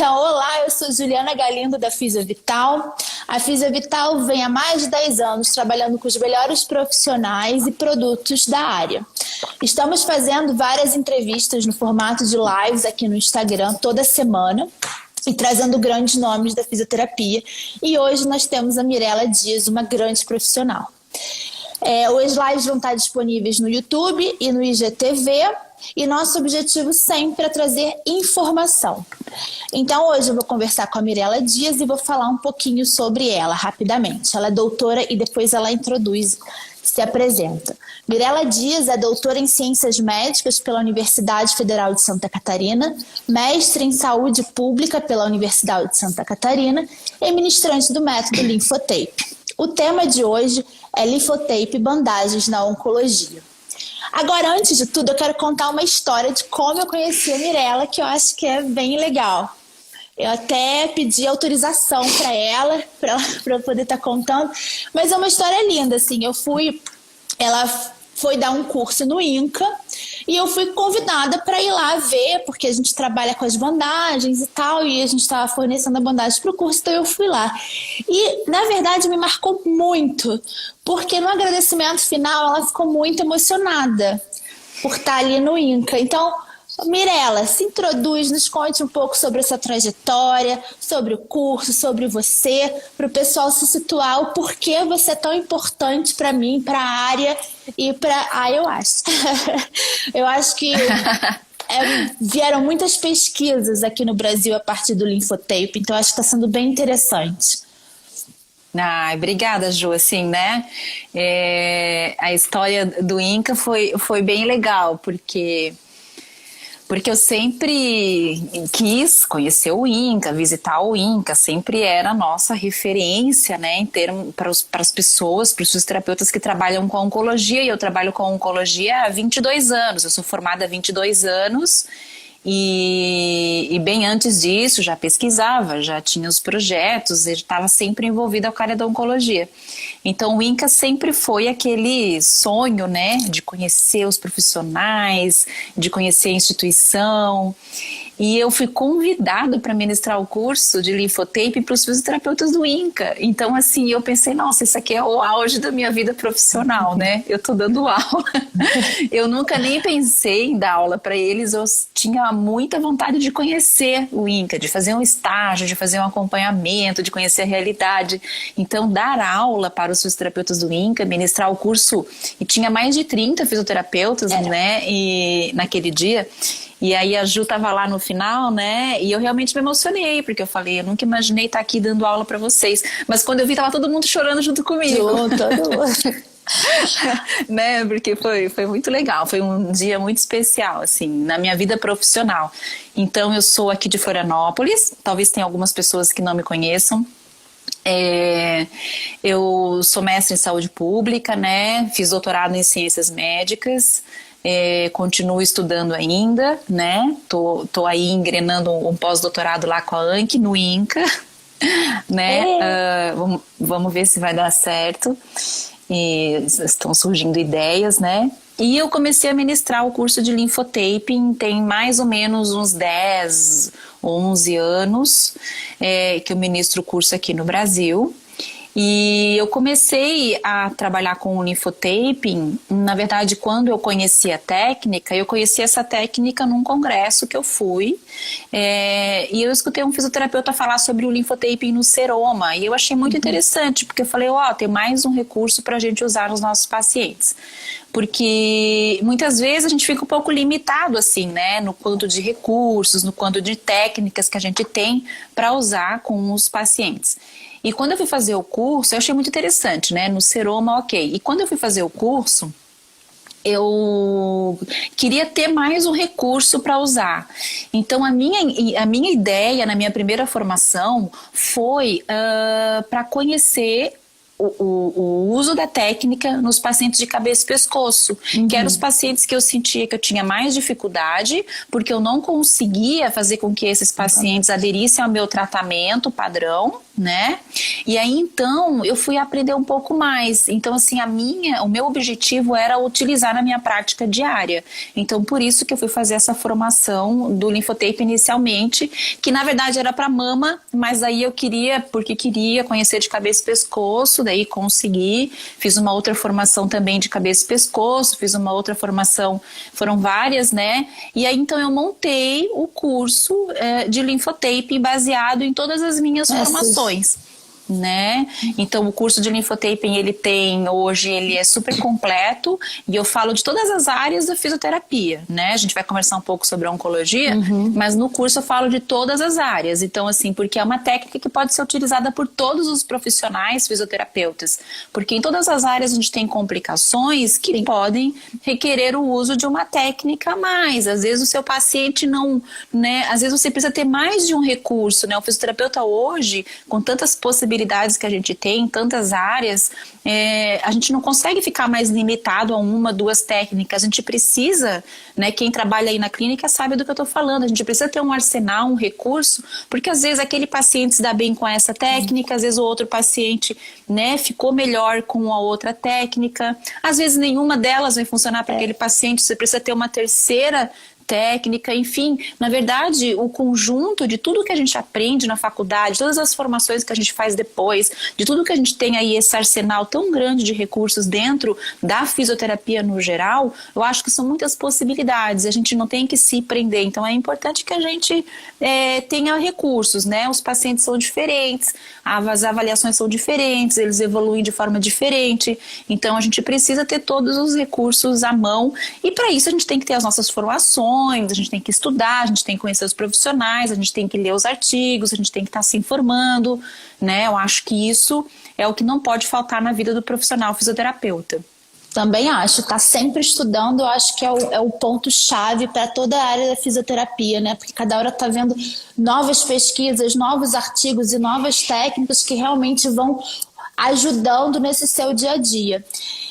Então, olá, eu sou Juliana Galindo da Fisiovital. A Fisiovital vem há mais de 10 anos trabalhando com os melhores profissionais e produtos da área. Estamos fazendo várias entrevistas no formato de lives aqui no Instagram toda semana e trazendo grandes nomes da fisioterapia. E hoje nós temos a Mirela Dias, uma grande profissional. Os lives vão estar disponíveis no YouTube e no IGTV. E nosso objetivo sempre é trazer informação. Então hoje eu vou conversar com a Mirela Dias e vou falar um pouquinho sobre ela rapidamente. Ela é doutora e depois ela se apresenta. Mirela Dias é doutora em Ciências Médicas pela Universidade Federal de Santa Catarina, mestre em Saúde Pública pela Universidade de Santa Catarina e ministrante do método Linfotape. O tema de hoje é Linfotape e bandagens na oncologia. Agora, antes de tudo, eu quero contar uma história de como eu conheci a Mirela, que eu acho que é bem legal. Eu até pedi autorização para ela eu poder estar contando, mas é uma história linda, assim. Ela foi dar um curso no INCA e eu fui convidada para ir lá ver, porque a gente trabalha com as bandagens e tal, e a gente estava fornecendo a bandagem para o curso, então eu fui lá. E, na verdade, me marcou muito, porque no agradecimento final ela ficou muito emocionada por estar ali no INCA. Então, Mirela, se introduz, nos conte um pouco sobre essa trajetória, sobre o curso, sobre você, para o pessoal se situar, o porquê você é tão importante para mim, para a área e para... eu acho. Eu acho que vieram muitas pesquisas aqui no Brasil a partir do Linfotape, então acho que está sendo bem interessante. Obrigada, Ju, assim, né? A história do INCA foi bem legal, porque eu sempre quis conhecer o INCA, visitar o INCA, sempre era a nossa referência, né, em termos para as pessoas, para os fisioterapeutas que trabalham com oncologia, e eu trabalho com oncologia há 22 anos, eu sou formada há 22 anos, e bem antes disso já pesquisava, já tinha os projetos, eu estava sempre envolvida com a área da oncologia. Então o INCA sempre foi aquele sonho, né, de conhecer os profissionais, de conhecer a instituição. E eu fui convidada para ministrar o curso de Linfotape para os fisioterapeutas do INCA. Então, assim, eu pensei, nossa, isso aqui é o auge da minha vida profissional, né? Eu tô dando aula. Eu nunca nem pensei em dar aula para eles. Eu tinha muita vontade de conhecer o INCA, de fazer um estágio, de fazer um acompanhamento, de conhecer a realidade. Então, dar aula para os fisioterapeutas do INCA, ministrar o curso, e tinha mais de 30 fisioterapeutas, né? E naquele dia. E aí a Ju tava lá no final, né, e eu realmente me emocionei, porque eu falei, eu nunca imaginei estar aqui dando aula para vocês, mas quando eu vi tava todo mundo chorando junto comigo. Todo mundo. Né, porque foi muito legal, foi um dia muito especial, assim, na minha vida profissional. Então eu sou aqui de Florianópolis, talvez tenha algumas pessoas que não me conheçam. Eu sou mestre em saúde pública, né, fiz doutorado em ciências médicas, continuo estudando ainda, né? Tô aí engrenando um pós-doutorado lá com a Anki no INCA, né? Vamos ver se vai dar certo. E estão surgindo ideias, né? E eu comecei a ministrar o curso de Linfotaping tem mais ou menos uns 10, 11 anos que eu ministro o curso aqui no Brasil. E eu comecei a trabalhar com o Linfotaping, na verdade, quando eu conheci a técnica, eu conheci essa técnica num congresso que eu fui, e eu escutei um fisioterapeuta falar sobre o Linfotaping no seroma, e eu achei muito interessante, porque eu falei, tem mais um recurso para a gente usar nos nossos pacientes. Porque muitas vezes a gente fica um pouco limitado, assim, né, no quanto de recursos, no quanto de técnicas que a gente tem para usar com os pacientes. E quando eu fui fazer o curso, eu achei muito interessante, né? No seroma, ok. E quando eu fui fazer o curso, eu queria ter mais um recurso para usar. Então, a minha ideia, na minha primeira formação, foi para conhecer o uso da técnica nos pacientes de cabeça e pescoço, que eram os pacientes que eu sentia que eu tinha mais dificuldade, porque eu não conseguia fazer com que esses pacientes aderissem ao meu tratamento padrão, né? E aí, então, eu fui aprender um pouco mais. Então, assim, o meu objetivo era utilizar na minha prática diária. Então, por isso que eu fui fazer essa formação do linfotape inicialmente, que na verdade era para mama, mas aí eu queria conhecer de cabeça e pescoço, daí consegui, fiz uma outra formação também de cabeça e pescoço, fiz uma outra formação, foram várias, né? E aí, então, eu montei o curso de linfotape baseado em todas as minhas formações. Né? Então o curso de linfotaping hoje ele é super completo e eu falo de todas as áreas da fisioterapia, né? A gente vai conversar um pouco sobre a oncologia, mas no curso eu falo de todas as áreas. Então assim, porque é uma técnica que pode ser utilizada por todos os profissionais fisioterapeutas, porque em todas as áreas a gente tem complicações que podem requerer o uso de uma técnica a mais. Às vezes o seu paciente não, né? Às vezes você precisa ter mais de um recurso, né? O fisioterapeuta hoje, com tantas possibilidades que a gente tem em tantas áreas, a gente não consegue ficar mais limitado a uma, duas técnicas. A gente precisa, né, quem trabalha aí na clínica sabe do que eu estou falando, a gente precisa ter um arsenal, um recurso, porque às vezes aquele paciente se dá bem com essa técnica, às vezes o outro paciente, né, ficou melhor com a outra técnica, às vezes nenhuma delas vai funcionar para aquele paciente, você precisa ter uma terceira técnica, enfim, na verdade o conjunto de tudo que a gente aprende na faculdade, todas as formações que a gente faz depois, de tudo que a gente tem aí, esse arsenal tão grande de recursos dentro da fisioterapia no geral, eu acho que são muitas possibilidades, a gente não tem que se prender, então é importante que a gente tenha recursos, né? Os pacientes são diferentes, as avaliações são diferentes, eles evoluem de forma diferente, então a gente precisa ter todos os recursos à mão e para isso a gente tem que ter as nossas formações, a gente tem que estudar, a gente tem que conhecer os profissionais, a gente tem que ler os artigos, a gente tem que estar se informando, né? Eu acho que isso é o que não pode faltar na vida do profissional fisioterapeuta. Também acho, tá sempre estudando, eu acho que é o ponto-chave para toda a área da fisioterapia, né? Porque cada hora tá vendo novas pesquisas, novos artigos e novas técnicas que realmente vão ajudando nesse seu dia a dia.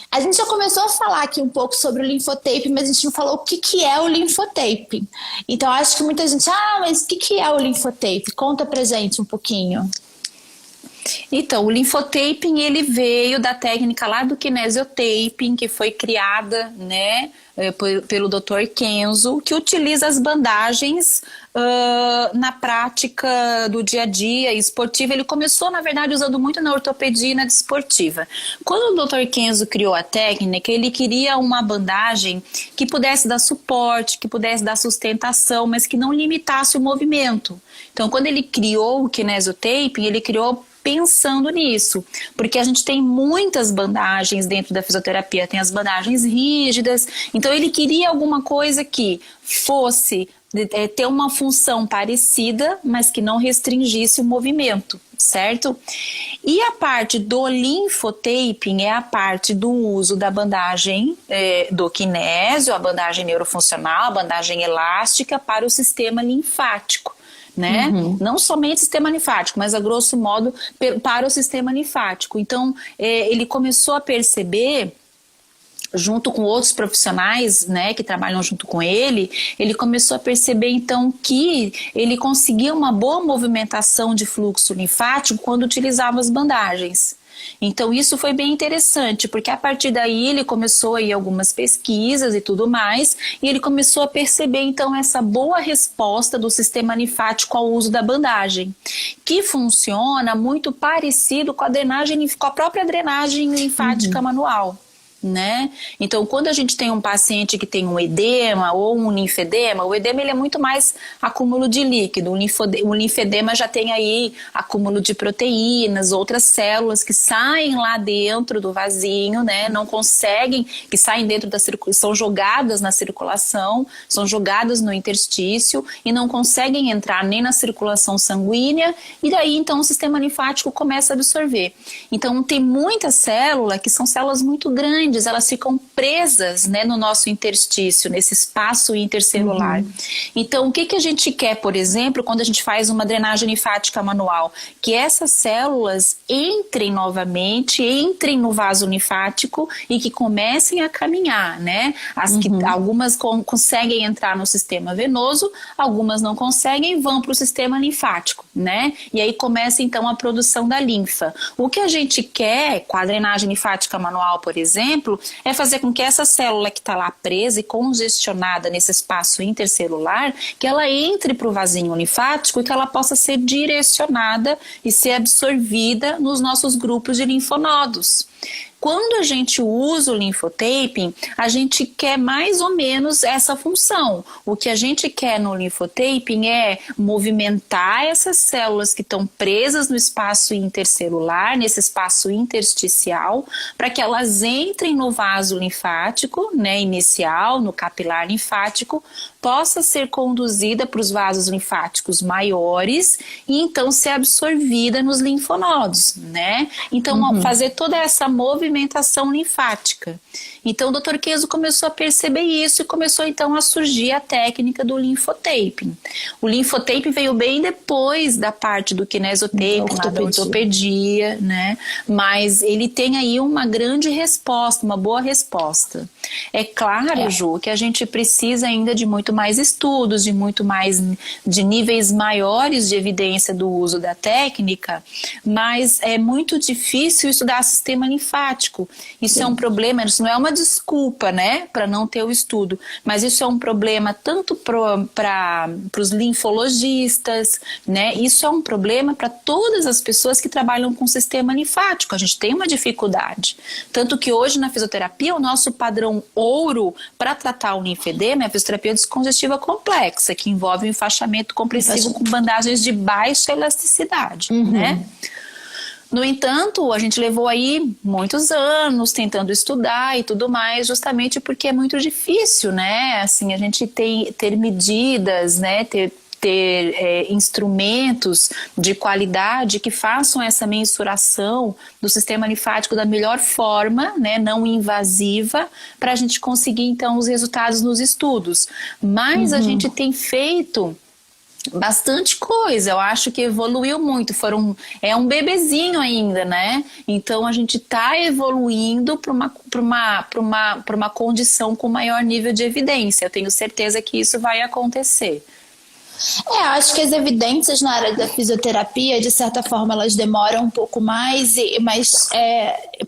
A gente já começou a falar aqui um pouco sobre o linfotape, mas a gente não falou o que é o linfotape. Então, acho que muita gente, mas o que é o linfotape? Conta pra gente um pouquinho. Então, o linfotaping, ele veio da técnica lá do kinesiotaping, que foi criada, né, pelo Dr. Kenzo, que utiliza as bandagens na prática do dia a dia esportiva. Ele começou, na verdade, usando muito na ortopedia e na desportiva. Quando o Dr. Kenzo criou a técnica, ele queria uma bandagem que pudesse dar suporte, que pudesse dar sustentação, mas que não limitasse o movimento. Então, quando ele criou o kinesiotaping, ele criou pensando nisso, porque a gente tem muitas bandagens dentro da fisioterapia, tem as bandagens rígidas, então ele queria alguma coisa que fosse ter uma função parecida, mas que não restringisse o movimento, certo? E a parte do linfotaping é a parte do uso da bandagem do kinésio, a bandagem neurofuncional, a bandagem elástica para o sistema linfático. Né? Não somente sistema linfático, mas a grosso modo para o sistema linfático. Então, ele começou a perceber, junto com outros profissionais, né, que trabalham junto com ele começou a perceber então que ele conseguia uma boa movimentação de fluxo linfático quando utilizava as bandagens. Então isso foi bem interessante, porque a partir daí ele começou a ir algumas pesquisas e tudo mais, e ele começou a perceber então essa boa resposta do sistema linfático ao uso da bandagem, que funciona muito parecido com a própria drenagem linfática manual. Né? Então, quando a gente tem um paciente que tem um edema ou um linfedema, o edema ele é muito mais acúmulo de líquido, o linfedema já tem aí acúmulo de proteínas, outras células que saem lá dentro do vasinho, né? Não conseguem, que saem dentro da circulação, são jogadas na circulação, são jogadas no interstício e não conseguem entrar nem na circulação sanguínea, e daí então o sistema linfático começa a absorver. Então tem muita célula que são células muito grandes, grandes, elas ficam presas, né, no nosso interstício, nesse espaço intercelular. Então, o que a gente quer, por exemplo, quando a gente faz uma drenagem linfática manual? Que essas células entrem novamente, entrem no vaso linfático e que comecem a caminhar, né? Algumas conseguem entrar no sistema venoso, algumas não conseguem e vão para o sistema linfático, né? E aí começa então a produção da linfa. O que a gente quer com a drenagem linfática manual, por exemplo, é fazer com que essa célula que está lá presa e congestionada nesse espaço intercelular, que ela entre para o vasinho linfático e que ela possa ser direcionada e ser absorvida nos nossos grupos de linfonodos. Quando a gente usa o linfotaping, a gente quer mais ou menos essa função. O que a gente quer no linfotaping é movimentar essas células que estão presas no espaço intercelular, nesse espaço intersticial, para que elas entrem no vaso linfático, né, inicial, no capilar linfático, possa ser conduzida para os vasos linfáticos maiores e então ser absorvida nos linfonodos, né? Então, fazer toda essa movimentação linfática. Então, o Dr. Keso começou a perceber isso e começou então a surgir a técnica do linfotaping. O linfotaping veio bem depois da parte do kinesiotaping, da ortopedia, né? Mas ele tem aí uma grande resposta, uma boa resposta. É claro, Ju, que a gente precisa ainda de muito mais estudos, de níveis maiores de evidência do uso da técnica, mas é muito difícil estudar sistema linfático. Isso é um problema, isso não é uma desculpa, né, para não ter o estudo, mas isso é um problema tanto para os linfologistas, né, isso é um problema para todas as pessoas que trabalham com sistema linfático. A gente tem uma dificuldade, tanto que hoje na fisioterapia o nosso padrão ouro para tratar o linfedema é a fisioterapia descongestiva complexa, que envolve o enfaixamento compressivo com bandagens de baixa elasticidade, né? No entanto, a gente levou aí muitos anos tentando estudar e tudo mais, justamente porque é muito difícil, né? Assim, a gente ter medidas, né? Ter instrumentos de qualidade que façam essa mensuração do sistema linfático da melhor forma, né, não invasiva, para a gente conseguir então os resultados nos estudos. Mas a gente tem feito bastante coisa, eu acho que evoluiu muito, é um bebezinho ainda, né? Então a gente está evoluindo para uma condição com maior nível de evidência. Eu tenho certeza que isso vai acontecer. Acho que as evidências na área da fisioterapia, de certa forma, elas demoram um pouco mais, mas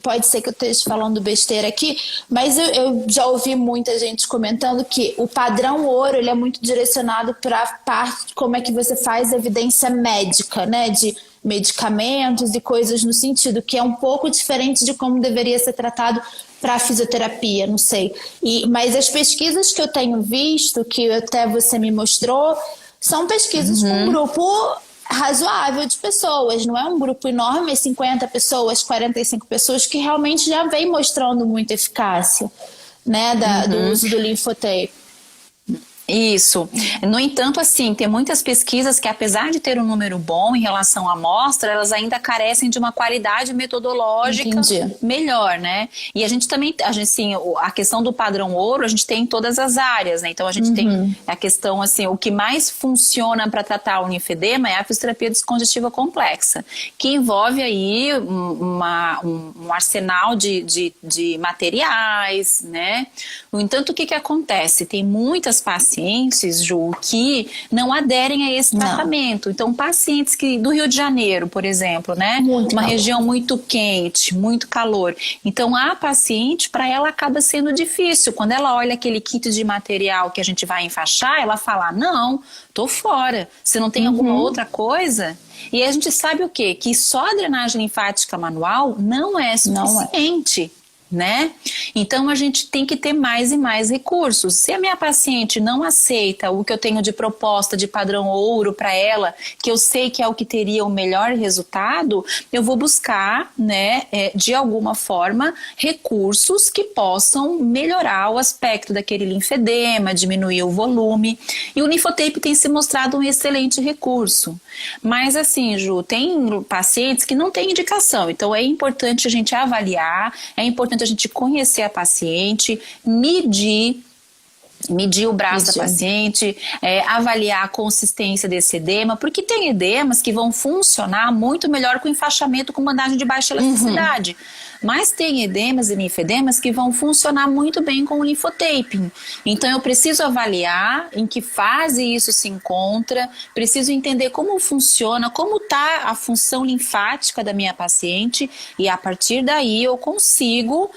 pode ser que eu esteja falando besteira aqui, mas eu já ouvi muita gente comentando que o padrão ouro ele é muito direcionado para a parte como é que você faz evidência médica, né, de medicamentos e coisas no sentido, que é um pouco diferente de como deveria ser tratado para a fisioterapia, não sei. Mas as pesquisas que eu tenho visto, que até você me mostrou, são pesquisas com um grupo razoável de pessoas, não é um grupo enorme, 50 pessoas, 45 pessoas, que realmente já vem mostrando muita eficácia, né, do uso do linfotape. Isso. No entanto, assim, tem muitas pesquisas que, apesar de ter um número bom em relação à amostra, elas ainda carecem de uma qualidade metodológica melhor, né? E a gente também, assim, a questão do padrão ouro, a gente tem em todas as áreas, né? Então, a gente tem a questão, assim, o que mais funciona para tratar o linfedema é a fisioterapia descongestiva complexa, que envolve aí um arsenal de materiais, né? No entanto, o que acontece? Tem muitas pacientes, Ju, que não aderem a esse tratamento. Então, pacientes do Rio de Janeiro, por exemplo, né? Uma região muito quente, muito calor. Então, a paciente, para ela, acaba sendo difícil. Quando ela olha aquele kit de material que a gente vai enfaixar, ela fala, não, tô fora. Você não tem alguma outra coisa? E a gente sabe o quê? Que só a drenagem linfática manual não é suficiente. Né? Então a gente tem que ter mais e mais recursos. Se a minha paciente não aceita o que eu tenho de proposta de padrão ouro para ela, que eu sei que é o que teria o melhor resultado, eu vou buscar, né, de alguma forma, recursos que possam melhorar o aspecto daquele linfedema, diminuir o volume. E o linfotape tem se mostrado um excelente recurso. Mas assim, Ju, tem pacientes que não têm indicação, então é importante a gente avaliar, é importante importante a gente conhecer a paciente, medir o braço da paciente, avaliar a consistência desse edema, porque tem edemas que vão funcionar muito melhor com enfaixamento com bandagem de baixa elasticidade. Mas tem edemas e linfoedemas que vão funcionar muito bem com o linfotaping. Então eu preciso avaliar em que fase isso se encontra, preciso entender como funciona, como está a função linfática da minha paciente, e a partir daí eu consigo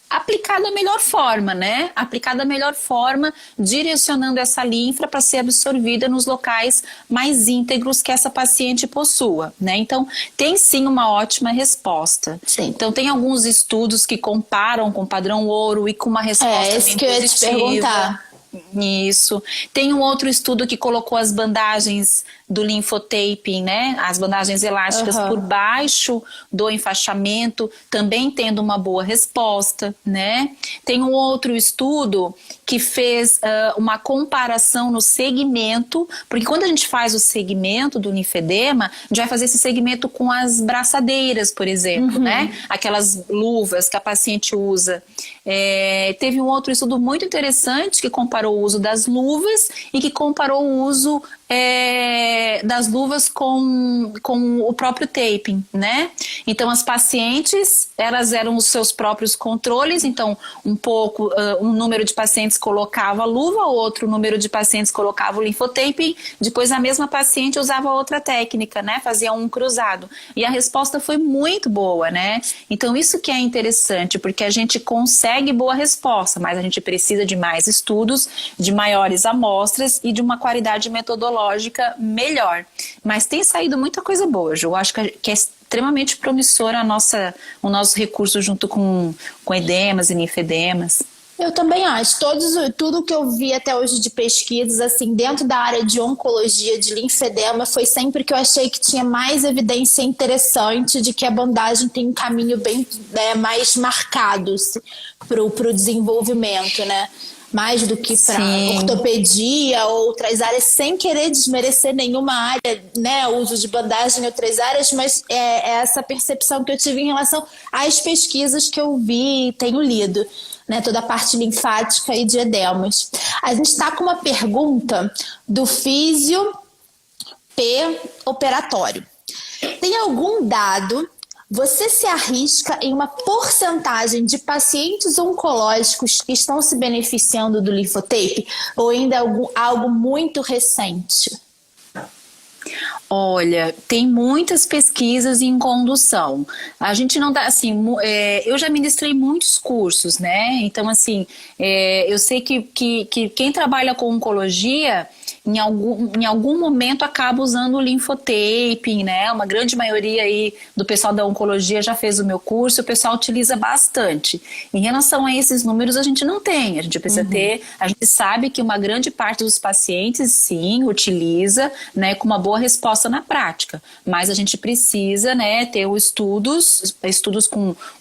aplicar da melhor forma, né? Aplicar da melhor forma, direcionando essa linfa para ser absorvida nos locais mais íntegros que essa paciente possua, né? Então, tem sim uma ótima resposta. Sim. Então, tem alguns estudos que comparam com o padrão ouro e com uma resposta esse bem que eu ia te positiva. perguntar. Isso. Tem um outro estudo que colocou as bandagens do linfotaping, né? As bandagens elásticas por baixo do enfaixamento, também tendo uma boa resposta, né? Tem um outro estudo que fez uma comparação no segmento, porque quando a gente faz o segmento do linfedema, a gente vai fazer esse segmento com as braçadeiras, por exemplo, né? Aquelas luvas que a paciente usa. Teve um outro estudo muito interessante que comparou o uso das luvas e que comparou o uso das luvas com o próprio taping, né? Então as pacientes, elas eram os seus próprios controles, então um número de pacientes colocava a luva, outro número de pacientes colocava o linfotaping, depois a mesma paciente usava outra técnica, né? Fazia um cruzado. E a resposta foi muito boa, né? Então isso que é interessante, porque a gente consegue boa resposta, mas a gente precisa de mais estudos, de maiores amostras e de uma qualidade metodológica melhor. Mas tem saído muita coisa boa, Ju. Eu acho que é extremamente promissora o nosso recurso junto com edemas e linfedemas. Eu também acho. Tudo que eu vi até hoje de pesquisas, assim, dentro da área de oncologia, de linfedema, foi sempre que eu achei que tinha mais evidência interessante de que a bandagem tem um caminho bem mais marcado para o desenvolvimento, né? Mais do que para ortopedia ou outras áreas, sem querer desmerecer nenhuma área, né? O uso de bandagem em outras áreas, mas é essa percepção que eu tive em relação às pesquisas que eu vi e tenho lido, né? Toda a parte linfática e de edemas. A gente está com uma pergunta do Físio P operatório. Tem algum dado? Você se arrisca em uma porcentagem de pacientes oncológicos que estão se beneficiando do linfotape? Ou ainda algo muito recente? Olha, tem muitas pesquisas em condução. A gente não dá, assim, eu já ministrei muitos cursos, né? Então, assim, eu sei que quem trabalha com oncologia, em algum momento acaba usando o linfotaping, né? Uma grande maioria aí do pessoal da oncologia já fez o meu curso, o pessoal utiliza bastante. Em relação a esses números, a gente não tem. A gente precisa ter, a gente sabe que uma grande parte dos pacientes, sim, utiliza, né, com uma boa resposta na prática. Mas a gente precisa, né, ter estudos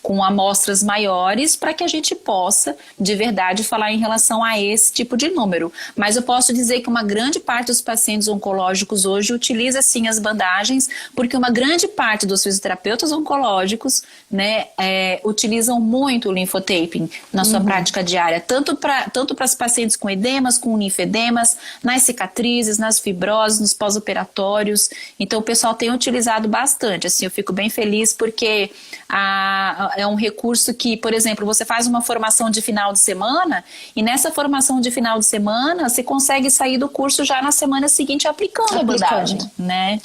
com amostras maiores para que a gente possa, de verdade, falar em relação a esse tipo de número. Mas eu posso dizer que uma grande parte dos pacientes oncológicos hoje utiliza sim as bandagens, porque uma grande parte dos fisioterapeutas oncológicos, né, utilizam muito o linfotaping na sua prática diária, tanto para as pacientes com edemas, com linfedemas, nas cicatrizes, nas fibroses, nos pós-operatórios. Então o pessoal tem utilizado bastante. Assim, eu fico bem feliz porque é um recurso que, por exemplo, você faz uma formação de final de semana e nessa formação de final de semana você consegue sair do curso já na semana seguinte aplicando a bandagem, né?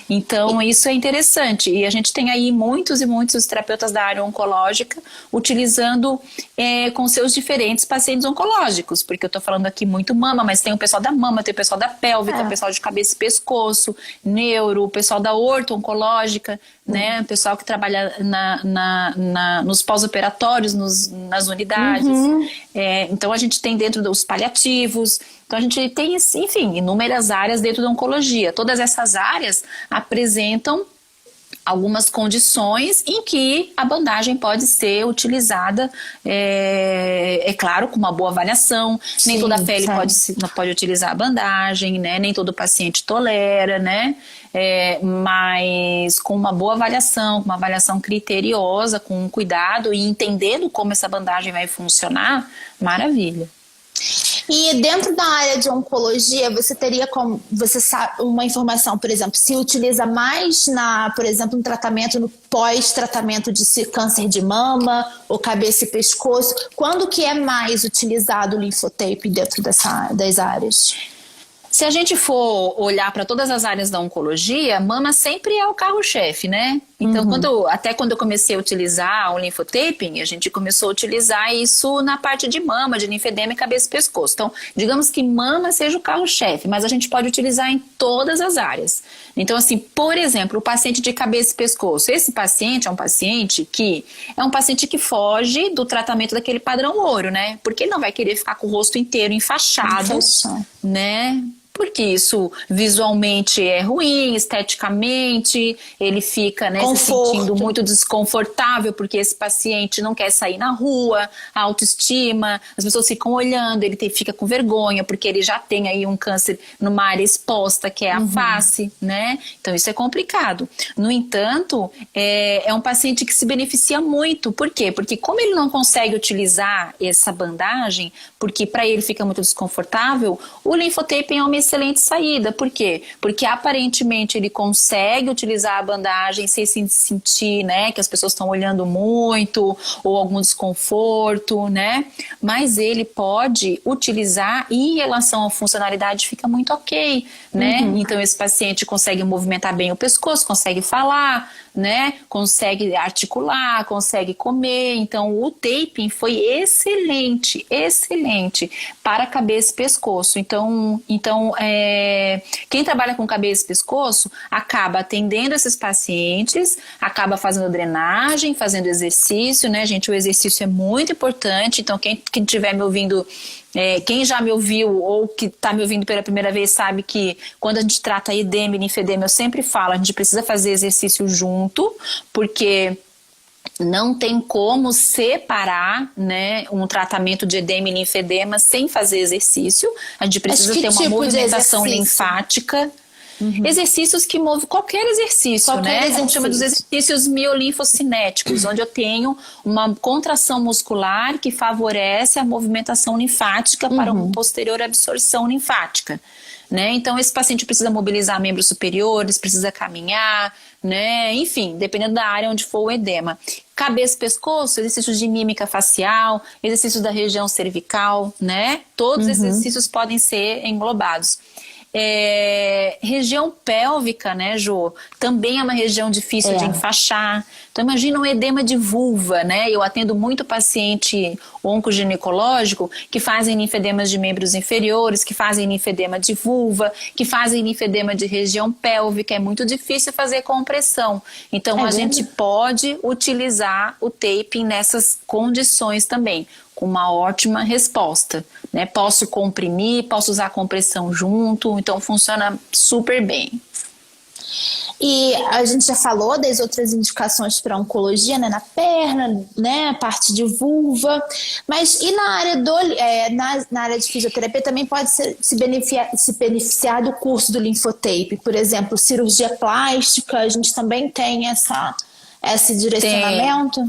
Então isso é interessante e a gente tem aí muitos e muitos terapeutas da área oncológica utilizando com seus diferentes pacientes oncológicos, porque eu tô falando aqui muito mama, mas tem o pessoal da mama, tem o pessoal da pélvica, o pessoal de cabeça e pescoço, neuro, o pessoal da orto-oncológica, né? O pessoal que trabalha nos pós-operatórios, nas unidades. Então a gente tem dentro dos paliativos. Então a gente tem, enfim, inúmeras áreas dentro da oncologia. Todas essas áreas apresentam algumas condições em que a bandagem pode ser utilizada, é claro, com uma boa avaliação. Nem toda a pele pode utilizar a bandagem, né? Nem todo paciente tolera, né? Mas com uma boa avaliação, com uma avaliação criteriosa, com cuidado e entendendo como essa bandagem vai funcionar, maravilha. E dentro da área de oncologia, você teria como, você sabe, uma informação, por exemplo, se utiliza mais por exemplo, no tratamento, no pós-tratamento de câncer de mama ou cabeça e pescoço, quando que é mais utilizado o linfotape dentro das áreas? Se a gente for olhar para todas as áreas da oncologia, mama sempre é o carro-chefe, né? Então, até quando eu comecei a utilizar o linfotaping, a gente começou a utilizar isso na parte de mama, de linfedema e cabeça e pescoço. Então, digamos que mama seja o carro-chefe, mas a gente pode utilizar em todas as áreas. Então, assim, por exemplo, o paciente de cabeça e pescoço. Esse paciente é um paciente que foge do tratamento daquele padrão ouro, né? Porque ele não vai querer ficar com o rosto inteiro enfaixado, né? Porque isso visualmente é ruim, esteticamente, ele fica, né, se sentindo muito desconfortável, porque esse paciente não quer sair na rua, a autoestima, as pessoas ficam olhando, ele fica com vergonha, porque ele já tem aí um câncer numa área exposta, que é a face, né? Então isso é complicado. No entanto, é um paciente que se beneficia muito. Por quê? Porque como ele não consegue utilizar essa bandagem, porque para ele fica muito desconfortável, o linfotaping é uma excelente saída. Por quê? Porque aparentemente ele consegue utilizar a bandagem sem se sentir, né, que as pessoas estão olhando muito ou algum desconforto, né? Mas ele pode utilizar e em relação à funcionalidade fica muito ok, né? Então esse paciente consegue movimentar bem o pescoço, consegue falar, né? Consegue articular, consegue comer. Então o taping foi excelente para cabeça e pescoço. Então quem trabalha com cabeça e pescoço acaba atendendo esses pacientes, acaba fazendo drenagem, fazendo exercício, né, gente? O exercício é muito importante. Então quem estiver me ouvindo, quem já me ouviu ou que está me ouvindo pela primeira vez sabe que quando a gente trata edema e linfedema, eu sempre falo, a gente precisa fazer exercício junto, porque não tem como separar, né, um tratamento de edema e linfedema sem fazer exercício. A gente precisa ter uma movimentação linfática. Exercícios que movem qualquer exercício, né? A gente chama dos exercícios miolinfocinéticos, onde eu tenho uma contração muscular que favorece a movimentação linfática para uma posterior absorção linfática, né? Então esse paciente precisa mobilizar membros superiores, precisa caminhar, né? Enfim, dependendo da área onde for o edema. Cabeça e pescoço, exercícios de mímica facial, exercícios da região cervical, né? Todos esses exercícios podem ser englobados. Região pélvica, né, Jô? Também é uma região difícil de enfaixar. Então imagina um edema de vulva, né? Eu atendo muito paciente oncoginecológico que fazem linfedemas de membros inferiores, que fazem linfedema de vulva, que fazem linfedema de região pélvica. É muito difícil fazer compressão. Então a gente pode utilizar o taping nessas condições também, com uma ótima resposta, né? Posso comprimir, posso usar compressão junto, então funciona super bem. E a gente já falou das outras indicações para oncologia, né? Na perna, né? Parte de vulva. Mas e na área na área de fisioterapia também pode se beneficiar do curso do linfotape? Por exemplo, cirurgia plástica, a gente também tem esse direcionamento?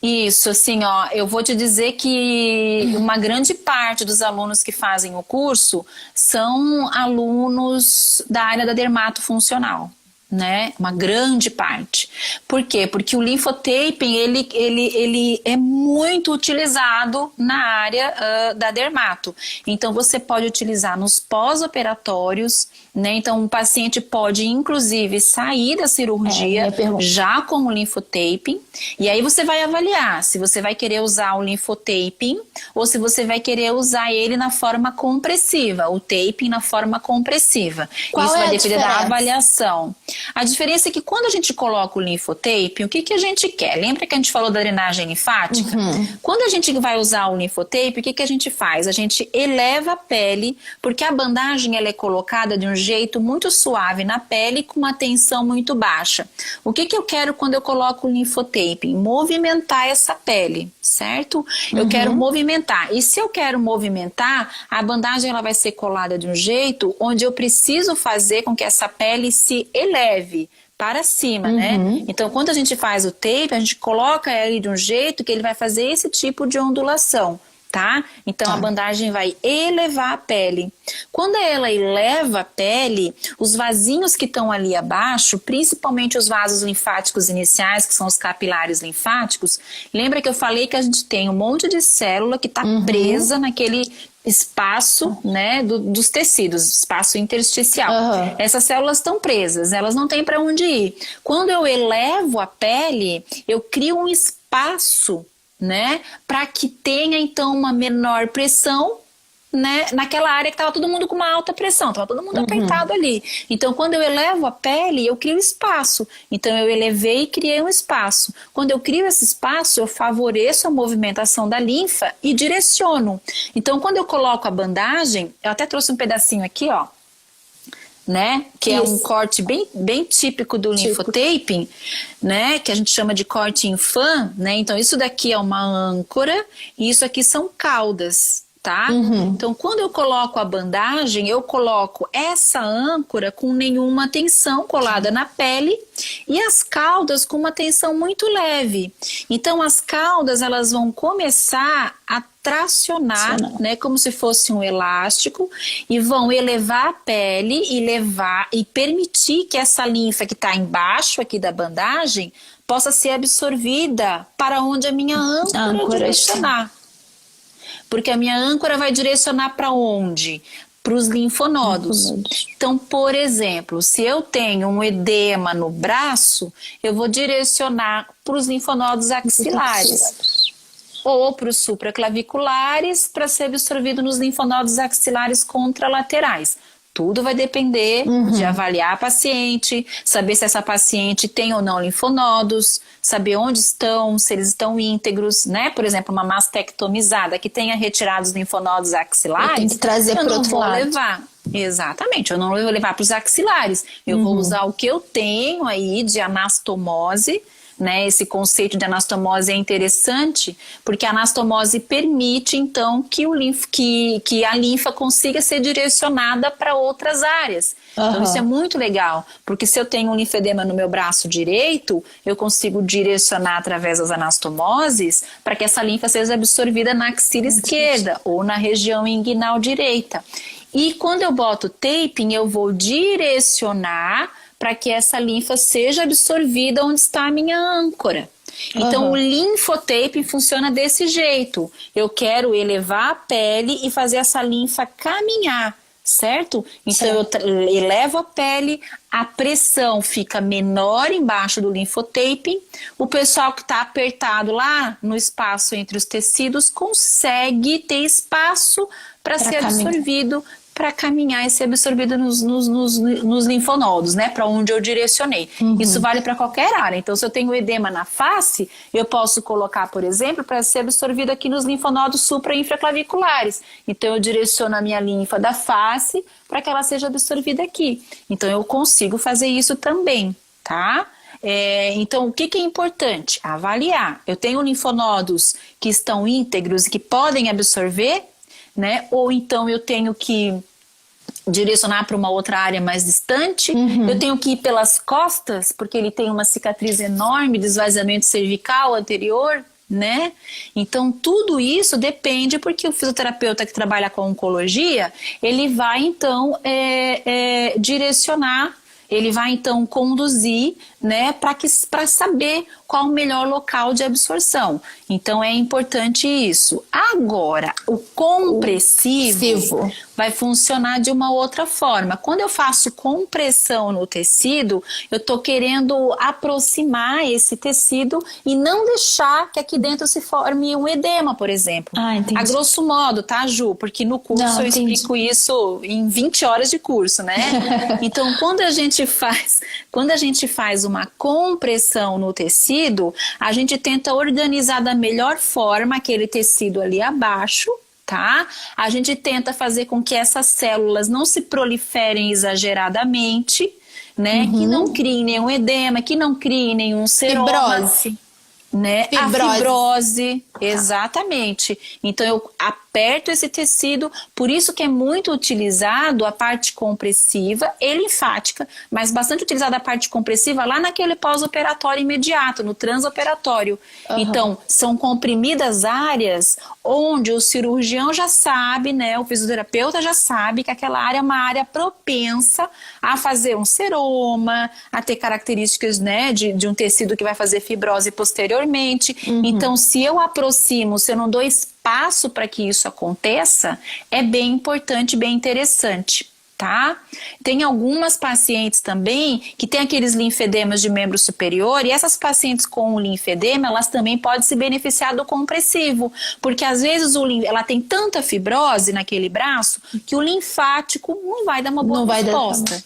Isso, assim, ó, eu vou te dizer que uma grande parte dos alunos que fazem o curso são alunos da área da dermatofuncional, né? Uma grande parte. Por quê? Porque o linfotaping, ele é muito utilizado na área da dermato. Então, você pode utilizar nos pós-operatórios, né? Então, um paciente pode, inclusive, sair da cirurgia já com o linfotaping. E aí você vai avaliar se você vai querer usar o linfotaping ou se você vai querer usar ele na forma compressiva, o taping na forma compressiva. Isso vai depender da avaliação. A diferença é que quando a gente coloca o linfotape, o que que a gente quer? Lembra que a gente falou da drenagem linfática? Quando a gente vai usar o linfotape, o que que a gente faz? A gente eleva a pele, porque a bandagem ela é colocada de um jeito muito suave na pele com uma tensão muito baixa. O que que eu quero quando eu coloco o linfotape? Movimentar essa pele, certo? Eu quero movimentar. E se eu quero movimentar, a bandagem ela vai ser colada de um jeito onde eu preciso fazer com que essa pele se eleve para cima, né? Então, quando a gente faz o tape, a gente coloca ele de um jeito que ele vai fazer esse tipo de ondulação, tá? Então, a bandagem vai elevar a pele. Quando ela eleva a pele, os vasinhos que estão ali abaixo, principalmente os vasos linfáticos iniciais, que são os capilares linfáticos, lembra que eu falei que a gente tem um monte de célula que está presa naquele espaço, né, dos tecidos, espaço intersticial. Essas células estão presas, elas não têm para onde ir. Quando eu elevo a pele, eu crio um espaço, né, para que tenha então uma menor pressão, né, naquela área que estava todo mundo com uma alta pressão, estava todo mundo apertado ali. Então, quando eu elevo a pele, eu crio espaço. Então, eu elevei e criei um espaço. Quando eu crio esse espaço, eu favoreço a movimentação da linfa e direciono. Então, quando eu coloco a bandagem, eu até trouxe um pedacinho aqui, ó, né, que é um corte bem típico do linfotaping, né, que a gente chama de corte infã, né, então isso daqui é uma âncora e isso aqui são caudas, tá? Então, quando eu coloco a bandagem, eu coloco essa âncora com nenhuma tensão colada na pele e as caudas com uma tensão muito leve. Então, as caudas, elas vão começar a tracionar, né, como se fosse um elástico e vão elevar a pele e permitir que essa linfa que está embaixo aqui da bandagem possa ser absorvida para onde a minha âncora direcionar. Porque a minha âncora vai direcionar para onde? Para os linfonodos. Então, por exemplo, se eu tenho um edema no braço, eu vou direcionar para os linfonodos axilares. Ou para os supraclaviculares, para ser absorvido nos linfonodos axilares contralaterais. Tudo vai depender de avaliar a paciente, saber se essa paciente tem ou não linfonodos, saber onde estão, se eles estão íntegros, né? Por exemplo, uma mastectomizada que tenha retirado os linfonodos axilares, tem que trazer para outro lado. Levar. Exatamente, eu não vou levar para os axilares. Eu vou usar o que eu tenho aí de anastomose, né, esse conceito de anastomose é interessante porque a anastomose permite então que a linfa consiga ser direcionada para outras áreas. Então isso é muito legal, porque se eu tenho um linfedema no meu braço direito, eu consigo direcionar através das anastomoses para que essa linfa seja absorvida na axila esquerda ou na região inguinal direita. E quando eu boto taping, eu vou direcionar para que essa linfa seja absorvida onde está a minha âncora. Então, o linfotape funciona desse jeito. Eu quero elevar a pele e fazer essa linfa caminhar, certo? Então, eu elevo a pele, a pressão fica menor embaixo do linfotape. O pessoal que está apertado lá no espaço entre os tecidos consegue ter espaço para ser absorvido, para caminhar e ser absorvido nos linfonodos, né? Para onde eu direcionei. Isso vale para qualquer área. Então, se eu tenho edema na face, eu posso colocar, por exemplo, para ser absorvido aqui nos linfonodos supra-infraclaviculares. Então, eu direciono a minha linfa da face para que ela seja absorvida aqui. Então, eu consigo fazer isso também, tá? Então, o que é importante? Avaliar. Eu tenho linfonodos que estão íntegros e que podem absorver, né? Ou então eu tenho que direcionar para uma outra área mais distante, eu tenho que ir pelas costas, porque ele tem uma cicatriz enorme de esvaziamento cervical anterior, né? Então tudo isso depende, porque o fisioterapeuta que trabalha com oncologia, ele vai então direcionar, ele vai então conduzir, né, para saber qual o melhor local de absorção. Então é importante isso. Agora, o compressivo vai funcionar de uma outra forma. Quando eu faço compressão no tecido, eu estou querendo aproximar esse tecido e não deixar que aqui dentro se forme um edema, por exemplo. Entendi. A grosso modo, tá, Ju? Porque no curso eu explico isso em 20 horas de curso, né? Então, quando a gente faz uma compressão no tecido, a gente tenta organizar da melhor forma aquele tecido ali abaixo, tá? A gente tenta fazer com que essas células não se proliferem exageradamente, né? Que não criem nenhum edema, que não criem nenhum seroma. Fibrose. Né? A fibrose, exatamente. Então eu aperto esse tecido, por isso que é muito utilizado a parte compressiva e linfática, mas bastante utilizada a parte compressiva lá naquele pós-operatório imediato, no transoperatório. Então, são comprimidas áreas onde o cirurgião já sabe, né? O fisioterapeuta já sabe que aquela área é uma área propensa a fazer um seroma, a ter características, né, de um tecido que vai fazer fibrose posteriormente. Então, se eu aproximo, se eu não dou espaço para que isso aconteça, é bem importante, bem interessante, tá? Tem algumas pacientes também que têm aqueles linfedemas de membro superior, e essas pacientes com o linfedema, elas também podem se beneficiar do compressivo, porque às vezes ela tem tanta fibrose naquele braço que o linfático não vai dar uma boa resposta.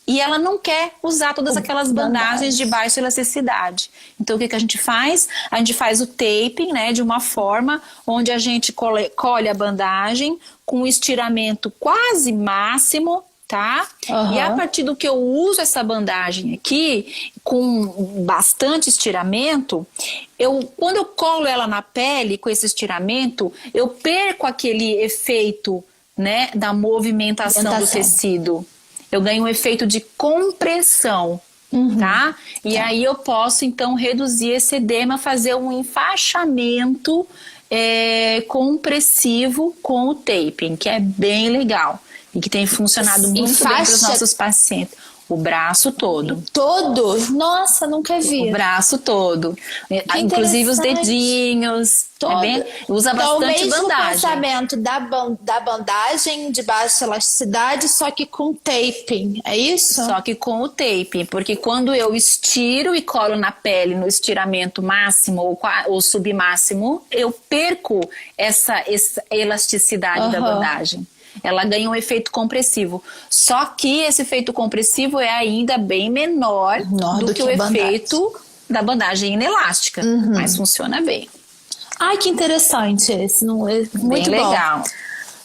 E ela não quer usar todas aquelas bandagens de baixa elasticidade. Então, o que a gente faz? A gente faz o taping, né, de uma forma onde a gente colhe a bandagem com um estiramento quase máximo, tá? E a partir do que eu uso essa bandagem aqui, com bastante estiramento, quando eu colo ela na pele com esse estiramento, eu perco aquele efeito, né, da movimentação do tecido. Eu ganho um efeito de compressão, tá? E aí eu posso, então, reduzir esse edema, fazer um enfaixamento compressivo com o taping, que é bem legal e que tem funcionado muito bem para os nossos pacientes. O braço todo. Todo? Nossa, nunca vi. O braço todo. Inclusive os dedinhos. Usa bastante bandagem. Então, o mesmo pensamento da bandagem de baixa elasticidade, só que com taping, é isso? Só que com o taping, porque quando eu estiro e colo na pele no estiramento máximo ou submáximo, eu perco essa elasticidade da bandagem. Ela ganha um efeito compressivo. Só que esse efeito compressivo é ainda bem menor do que o efeito da bandagem inelástica. Mas funciona bem. Ai, que interessante esse. Muito bem legal.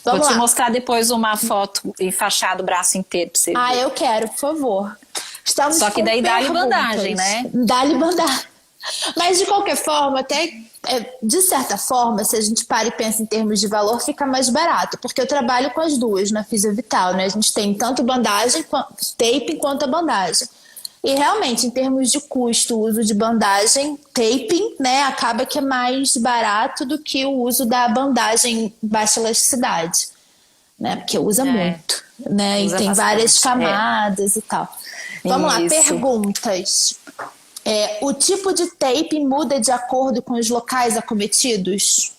Vou te mostrar depois uma foto enfaixada o braço inteiro pra você ver. Eu quero, por favor. Estamos Só que daí dá-lhe bandagem, né? Dá-lhe bandagem. Mas de qualquer forma, até de certa forma, se a gente para e pensa em termos de valor, fica mais barato, porque eu trabalho com as duas na Fisiovital, né? A gente tem tanto bandagem, taping quanto a bandagem. E realmente, em termos de custo, o uso de bandagem, taping, né, acaba que é mais barato do que o uso da bandagem baixa elasticidade, né? Porque usa muito, né? E tem várias camadas e tal. Vamos lá, perguntas. O tipo de taping muda de acordo com os locais acometidos?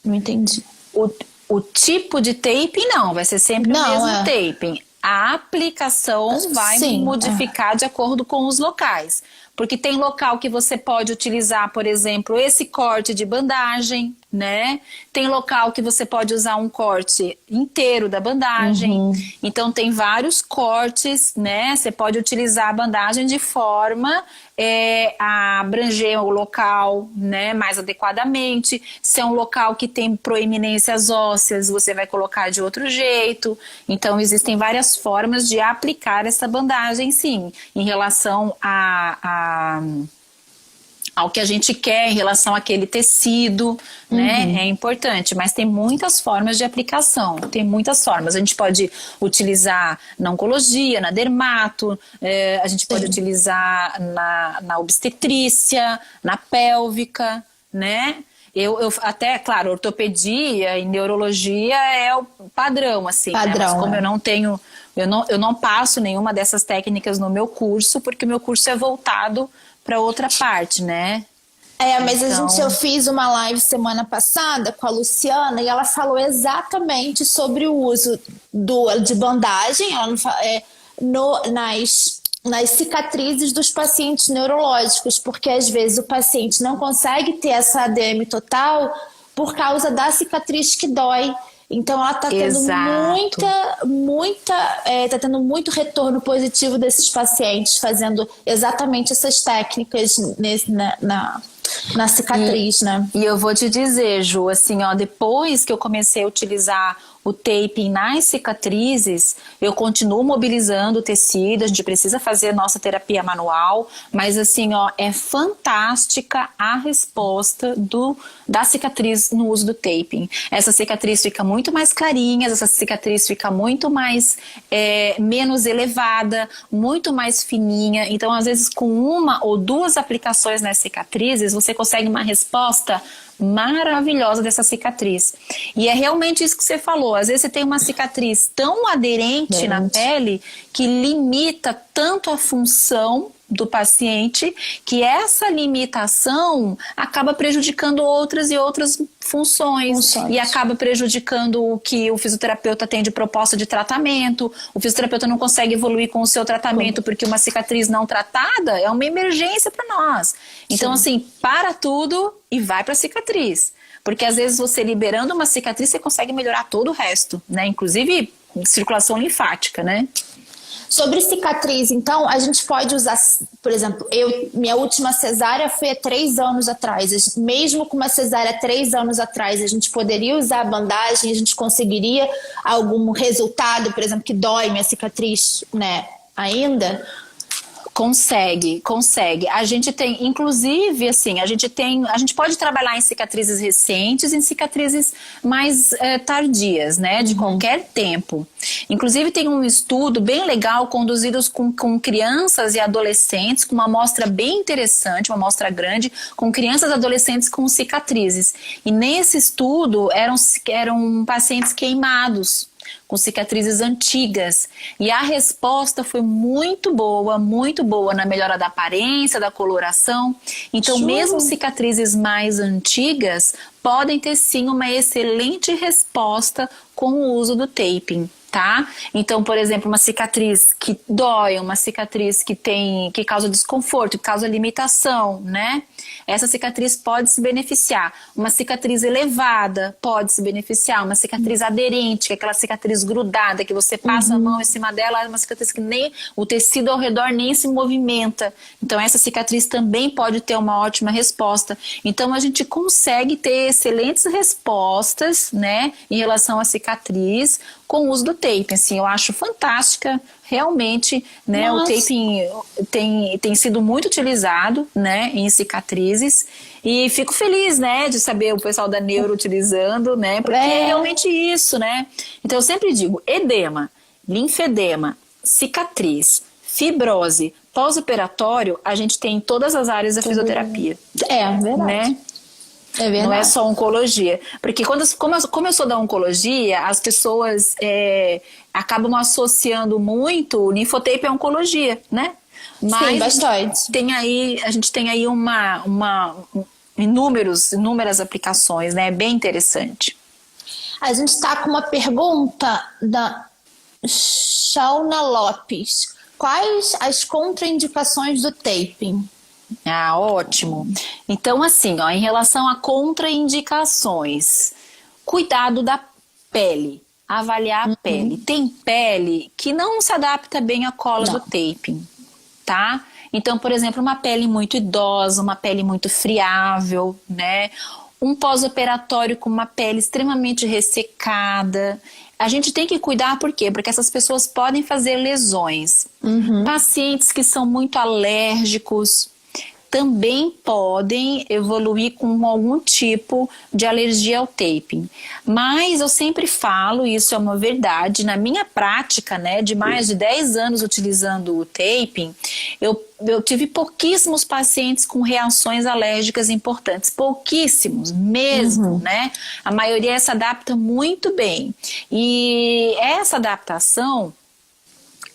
Não entendi. O tipo de taping não, vai ser sempre o mesmo taping. A aplicação vai modificar de acordo com os locais. Porque tem local que você pode utilizar, por exemplo, esse corte de bandagem, né? Tem local que você pode usar um corte inteiro da bandagem. Então, tem vários cortes, né? Você pode utilizar a bandagem de forma a abranger o local, né, mais adequadamente. Se é um local que tem proeminências ósseas, você vai colocar de outro jeito. Então, existem várias formas de aplicar essa bandagem, sim, em relação ao que a gente quer, em relação àquele tecido, né? É importante, mas tem muitas formas de aplicação, tem muitas formas. A gente pode utilizar na oncologia, na dermato, a gente pode utilizar na obstetrícia, na pélvica, né? Eu até, claro, ortopedia e neurologia é o padrão, assim, né? Padrão, Mas como é. eu não tenho, eu não passo nenhuma dessas técnicas no meu curso, porque o meu curso é voltado para outra parte, né? Mas eu Então, fiz uma live semana passada com a Luciana e ela falou exatamente sobre o uso de bandagem ela não nas cicatrizes dos pacientes neurológicos, porque às vezes o paciente não consegue ter essa ADM total por causa da cicatriz que dói. Então ela está tendo exato. tá tendo muito retorno positivo desses pacientes fazendo exatamente essas técnicas na cicatriz, né? E eu vou te dizer, Ju, assim, ó, depois que eu comecei a utilizar o taping nas cicatrizes, eu continuo mobilizando o tecido, a gente precisa fazer nossa terapia manual, mas assim, ó, é fantástica a resposta da cicatriz no uso do taping. Essa cicatriz fica muito mais clarinha, essa cicatriz fica muito mais, menos elevada, muito mais fininha, então às vezes com uma ou duas aplicações nas cicatrizes, você consegue uma resposta maravilhosa dessa cicatriz. E é realmente isso que você falou. Às vezes você tem uma cicatriz tão aderente na pele que limita tanto a função do paciente que essa limitação acaba prejudicando outras e outras funções. E acaba prejudicando o que o fisioterapeuta tem de proposta de tratamento. O fisioterapeuta não consegue evoluir com o seu tratamento porque uma cicatriz não tratada é uma emergência para nós. Então, assim, para tudo e vai para a cicatriz. Porque às vezes você liberando uma cicatriz, você consegue melhorar todo o resto, né? Inclusive circulação linfática, né? Sobre cicatriz, então, a gente pode usar, por exemplo, minha última cesárea foi há 3 anos atrás. Mesmo com uma cesárea há 3 anos atrás, a gente poderia usar a bandagem, a gente conseguiria algum resultado, por exemplo, que dói minha cicatriz, né, ainda? Consegue. A gente tem, inclusive, assim, a gente pode trabalhar em cicatrizes recentes, em cicatrizes mais tardias, né, de qualquer tempo. Inclusive tem um estudo bem legal conduzidos com crianças e adolescentes, com uma amostra bem interessante, uma amostra grande, com crianças e adolescentes com cicatrizes. E nesse estudo eram pacientes queimados, com cicatrizes antigas. E a resposta foi muito boa na melhora da aparência, da coloração. Então, mesmo cicatrizes mais antigas podem ter sim uma excelente resposta com o uso do taping. Tá? Então, por exemplo, uma cicatriz que dói, uma cicatriz que causa desconforto, que causa limitação, né? Essa cicatriz pode se beneficiar. Uma cicatriz elevada pode se beneficiar. Uma cicatriz aderente, que é aquela cicatriz grudada, que você passa a mão em cima dela, é uma cicatriz que nem o tecido ao redor nem se movimenta. Então, essa cicatriz também pode ter uma ótima resposta. Então, a gente consegue ter excelentes respostas, né, em relação à cicatriz com o uso do taping. Assim, eu acho fantástica, realmente, né? Nossa. O taping tem sido muito utilizado, né, em cicatrizes, e fico feliz, né, de saber o pessoal da neuro utilizando, né, porque é realmente isso, né. Então eu sempre digo, edema, linfedema, cicatriz, fibrose, pós-operatório, a gente tem em todas as áreas da fisioterapia. Verdade. Né? É verdade. Não é só oncologia. Porque como eu sou da oncologia, as pessoas acabam associando muito o linfotape à oncologia, né? Mas sim, bastante. A gente tem aí inúmeras aplicações, né? Bem interessante. A gente está com uma pergunta da Shauna Lopes. Quais as contraindicações do taping? Ah, ótimo. Então, assim, ó, em relação a contraindicações, cuidado da pele, avaliar a pele. Tem pele que não se adapta bem à cola do taping, tá? Então, por exemplo, uma pele muito idosa, uma pele muito friável, né? Um pós-operatório com uma pele extremamente ressecada. A gente tem que cuidar, por quê? Porque essas pessoas podem fazer lesões. Pacientes que são muito alérgicos, também podem evoluir com algum tipo de alergia ao taping. Mas eu sempre falo, isso é uma verdade, na minha prática, né, de mais de 10 anos utilizando o taping, eu tive pouquíssimos pacientes com reações alérgicas importantes, pouquíssimos mesmo, né? A maioria se adapta muito bem. E essa adaptação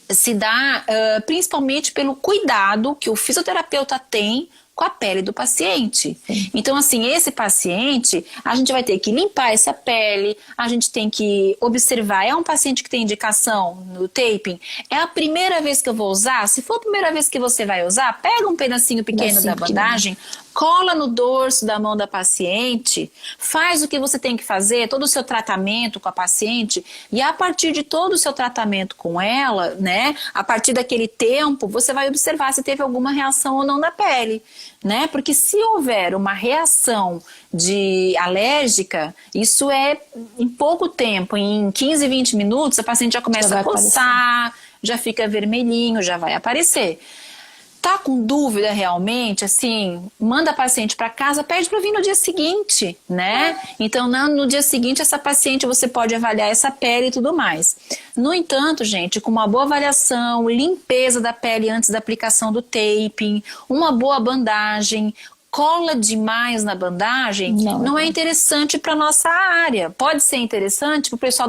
se dá principalmente pelo cuidado que o fisioterapeuta tem com a pele do paciente. Sim. Então, assim, esse paciente, a gente vai ter que limpar essa pele, a gente tem que observar, é um paciente que tem indicação no taping? É a primeira vez que eu vou usar? Se for a primeira vez que você vai usar, pega um pedacinho pequeno da bandagem, cola no dorso da mão da paciente, faz o que você tem que fazer, todo o seu tratamento com a paciente, e a partir de todo o seu tratamento com ela, né, a partir daquele tempo, você vai observar se teve alguma reação ou não na pele, né, porque se houver uma reação alérgica, isso é em pouco tempo, em 15, 20 minutos, a paciente já começa a coçar, já fica vermelhinho, já vai aparecer. Tá com dúvida realmente, assim, manda a paciente para casa, pede para vir no dia seguinte, né? Então, no dia seguinte, essa paciente você pode avaliar essa pele e tudo mais. No entanto, gente, com uma boa avaliação, limpeza da pele antes da aplicação do taping, uma boa bandagem, cola demais na bandagem não é interessante para nossa área. Pode ser interessante para o pessoal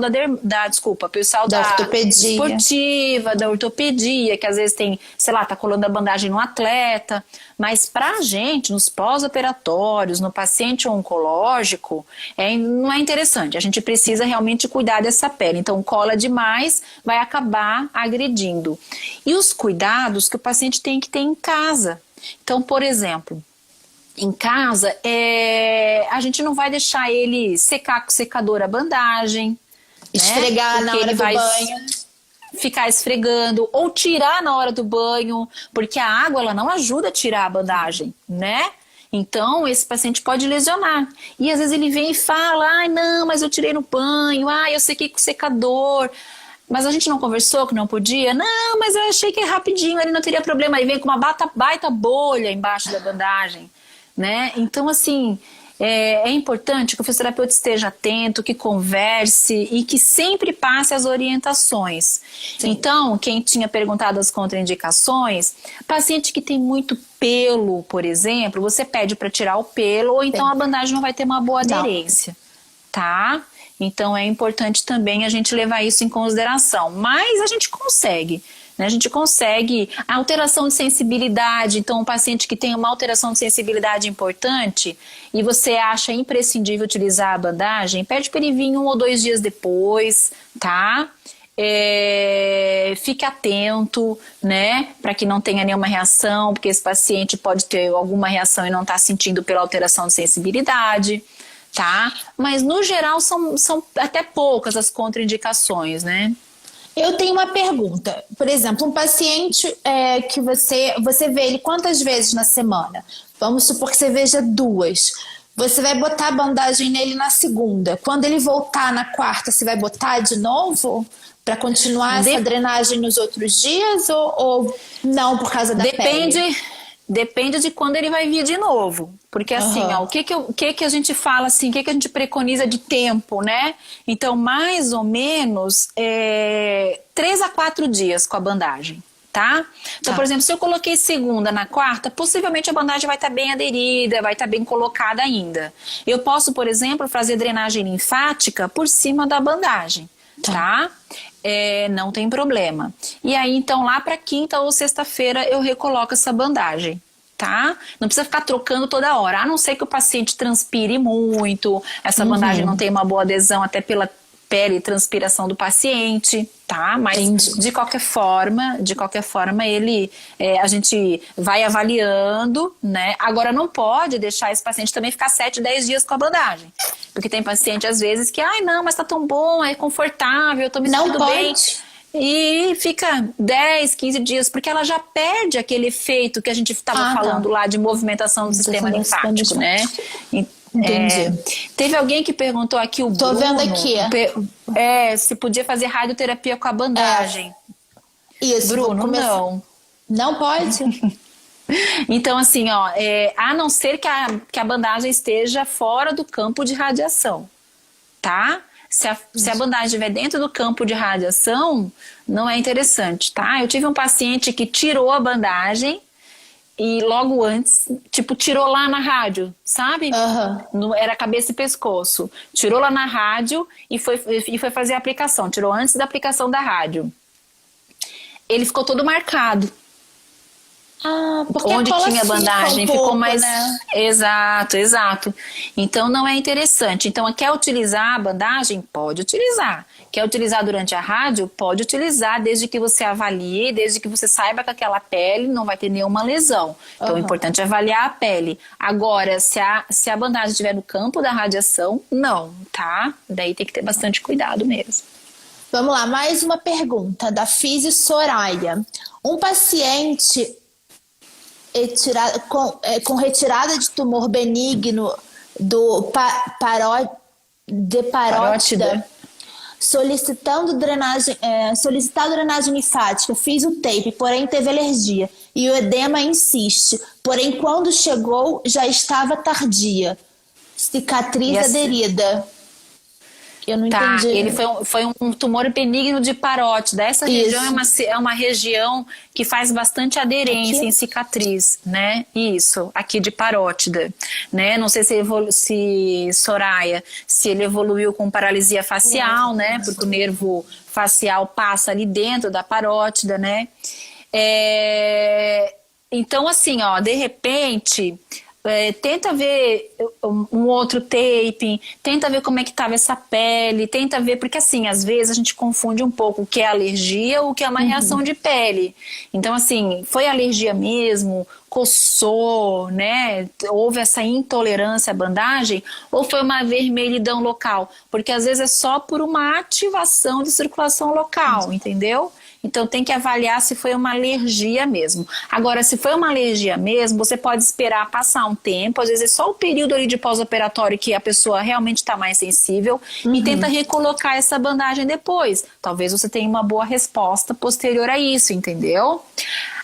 pessoal da ortopedia esportiva, da ortopedia, que às vezes tem, sei lá, tá colando a bandagem no atleta, mas pra gente, nos pós-operatórios, no paciente oncológico, não é interessante. A gente precisa realmente cuidar dessa pele. Então, cola demais vai acabar agredindo. E os cuidados que o paciente tem que ter em casa. Então, por exemplo, em casa, a gente não vai deixar ele secar com secador a bandagem, esfregar, né? Na hora do banho, ficar esfregando, ou tirar na hora do banho, porque a água ela não ajuda a tirar a bandagem, né? Então, esse paciente pode lesionar. E às vezes ele vem e fala, ai não, mas eu tirei no banho, eu sequei com secador. Mas a gente não conversou que não podia? Não, mas eu achei que é rapidinho, ele não teria problema. Aí vem com uma baita bolha embaixo da bandagem. Né? Então, assim, é importante que o fisioterapeuta esteja atento, que converse e que sempre passe as orientações. Sim. Então, quem tinha perguntado as contraindicações, paciente que tem muito pelo, por exemplo, você pede para tirar o pelo, ou então a bandagem não vai ter uma boa aderência, tá? Então, é importante também a gente levar isso em consideração. Mas a gente consegue. A gente consegue a alteração de sensibilidade. Então, um paciente que tem uma alteração de sensibilidade importante e você acha imprescindível utilizar a bandagem, pede para ele vir 1 ou 2 dias depois, tá? Fique atento, né? Para que não tenha nenhuma reação, porque esse paciente pode ter alguma reação e não está sentindo pela alteração de sensibilidade, tá? Mas, no geral, são até poucas as contraindicações, né? Eu tenho uma pergunta. Por exemplo, um paciente que você vê ele quantas vezes na semana? Vamos supor que você veja 2. Você vai botar a bandagem nele na segunda. Quando ele voltar na quarta, você vai botar de novo? Para continuar essa drenagem nos outros dias? Ou não, por causa da pele? Depende de quando ele vai vir de novo. Porque assim, o que a gente fala assim, o que a gente preconiza de tempo, né? Então, mais ou menos 3 a 4 dias com a bandagem, tá? Então, por exemplo, se eu coloquei segunda na quarta, possivelmente a bandagem vai estar bem aderida, vai estar bem colocada ainda. Eu posso, por exemplo, fazer drenagem linfática por cima da bandagem, tá? Não tem problema. E aí, então, lá para quinta ou sexta-feira eu recoloco essa bandagem, tá? Não precisa ficar trocando toda hora, a não ser que o paciente transpire muito, essa bandagem não tem uma boa adesão até pela pele e transpiração do paciente, tá? Mas de qualquer forma a gente vai avaliando, né? Agora não pode deixar esse paciente também ficar 7, 10 dias com a bandagem. Porque tem paciente às vezes que, não, mas tá tão bom, é confortável, eu tô me sentindo bem. E fica 10, 15 dias, porque ela já perde aquele efeito que a gente estava falando lá de movimentação do sistema linfático, né? Entendi. Teve alguém que perguntou aqui, o Bruno. Tô vendo aqui. Se podia fazer radioterapia com a bandagem. Isso. Bruno, não. Não pode? Então, assim, ó, a não ser que a bandagem esteja fora do campo de radiação, tá? Se a bandagem estiver dentro do campo de radiação, não é interessante, tá? Eu tive um paciente que tirou a bandagem e logo antes, tipo, tirou lá na rádio, sabe? Era cabeça e pescoço. Tirou lá na rádio e foi fazer a aplicação. Tirou antes da aplicação da rádio. Ele ficou todo marcado. Porque Onde a cola tinha bandagem fica um ficou pouco, mais. né? Exato. Então não é interessante. Então, quer utilizar a bandagem? Pode utilizar. Quer utilizar durante a rádio? Pode utilizar, desde que você avalie, desde que você saiba que aquela pele não vai ter nenhuma lesão. Então, o importante é avaliar a pele. Agora, se a bandagem estiver no campo da radiação, não, tá? Daí tem que ter bastante cuidado mesmo. Vamos lá, mais uma pergunta da Físio Soraya. Um paciente com retirada de tumor benigno de parótida, solicitando drenagem linfática, fiz o tape, porém teve alergia e o edema insiste, porém quando chegou já estava tardia, cicatriz aderida. Eu não entendi. Ele foi um tumor benigno de parótida. Essa região é uma região que faz bastante aderência aqui? Em cicatriz, né? Isso, aqui de parótida, né? Não sei se Soraya, se ele evoluiu com paralisia facial, né? Porque o nervo facial passa ali dentro da parótida, né? Então, assim, ó, de repente... tenta ver um outro taping, tenta ver como é que estava essa pele, tenta ver, porque assim, às vezes a gente confunde um pouco o que é alergia ou o que é uma reação de pele. Então assim, foi alergia mesmo, coçou, né, houve essa intolerância à bandagem, ou foi uma vermelhidão local, porque às vezes é só por uma ativação de circulação local, entendeu? Então tem que avaliar se foi uma alergia mesmo. Agora, se foi uma alergia mesmo, você pode esperar passar um tempo, às vezes é só o período ali de pós-operatório que a pessoa realmente está mais sensível e tenta recolocar essa bandagem depois. Talvez você tenha uma boa resposta posterior a isso, entendeu?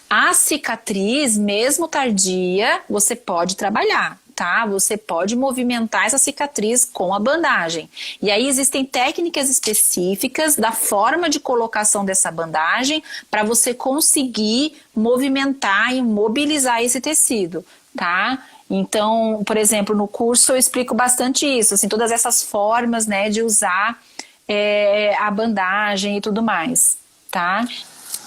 A cicatriz, mesmo tardia, você pode trabalhar. Tá? Você pode movimentar essa cicatriz com a bandagem. E aí existem técnicas específicas da forma de colocação dessa bandagem para você conseguir movimentar e mobilizar esse tecido, tá? Então, por exemplo, no curso eu explico bastante isso, assim, todas essas formas, né, de usar a bandagem e tudo mais, tá?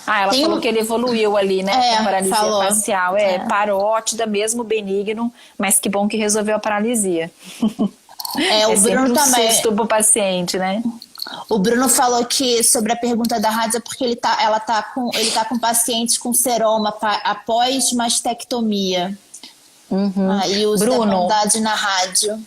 Ela falou que ele evoluiu ali, né? Com paralisia facial. Parótida, mesmo benigno, mas que bom que resolveu a paralisia. O Bruno também. Susto pro paciente, né? O Bruno falou que sobre a pergunta da rádio é porque ele tá com pacientes com seroma após mastectomia. Aí usa a bandagem na rádio.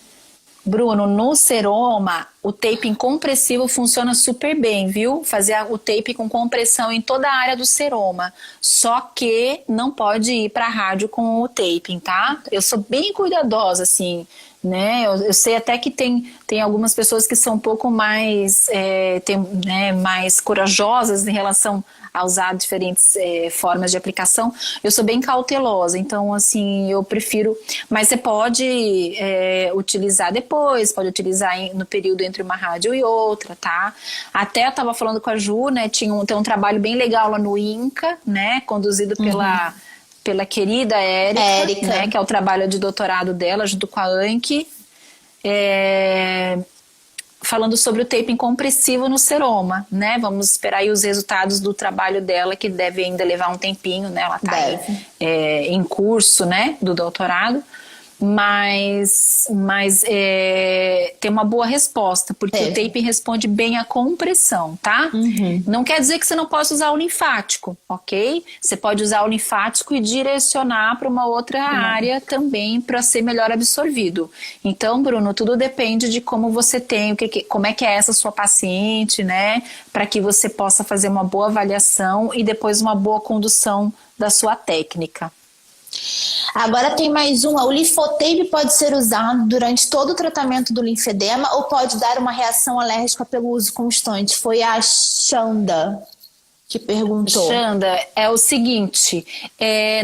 Bruno, no seroma, o taping compressivo funciona super bem, viu? Fazer o tape com compressão em toda a área do seroma. Só que não pode ir para a rádio com o taping, tá? Eu sou bem cuidadosa, assim, né? Eu sei até que tem algumas pessoas que são um pouco mais, mais corajosas em relação a usar diferentes formas de aplicação. Eu sou bem cautelosa, então assim, eu prefiro, mas você pode utilizar depois, pode utilizar no período entre uma rádio e outra, tá? Até eu tava falando com a Ju, né, tem um trabalho bem legal lá no INCA, né, conduzido pela querida Érica, né, que é o trabalho de doutorado dela, junto com a Anki, falando sobre o taping compressivo no seroma, né? Vamos esperar aí os resultados do trabalho dela, que deve ainda levar um tempinho, né? Ela está em curso, né? Do doutorado, mas tem uma boa resposta, porque o taping responde bem à compressão, tá? Não quer dizer que você não possa usar o linfático, ok? Você pode usar o linfático e direcionar para uma outra área também para ser melhor absorvido. Então, Bruno, tudo depende de como você tem, como é que é essa sua paciente, né? Para que você possa fazer uma boa avaliação e depois uma boa condução da sua técnica. Agora tem mais uma. O linfotape pode ser usado durante todo o tratamento do linfedema ou pode dar uma reação alérgica pelo uso constante? Foi a Xanda. que perguntou. Xanda, é o seguinte,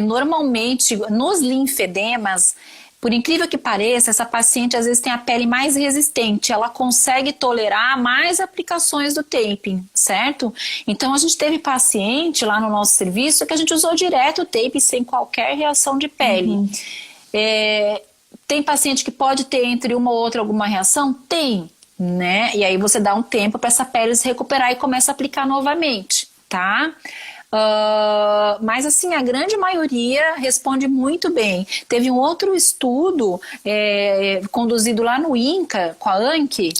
normalmente nos linfedemas, por incrível que pareça, essa paciente às vezes tem a pele mais resistente, ela consegue tolerar mais aplicações do taping, certo? Então a gente teve paciente lá no nosso serviço que a gente usou direto o taping sem qualquer reação de pele. Tem paciente que pode ter entre uma ou outra alguma reação? Tem, né? E aí você dá um tempo para essa pele se recuperar e começa a aplicar novamente, tá? Mas assim, a grande maioria responde muito bem. Teve um outro estudo conduzido lá no INCA, com a Anki,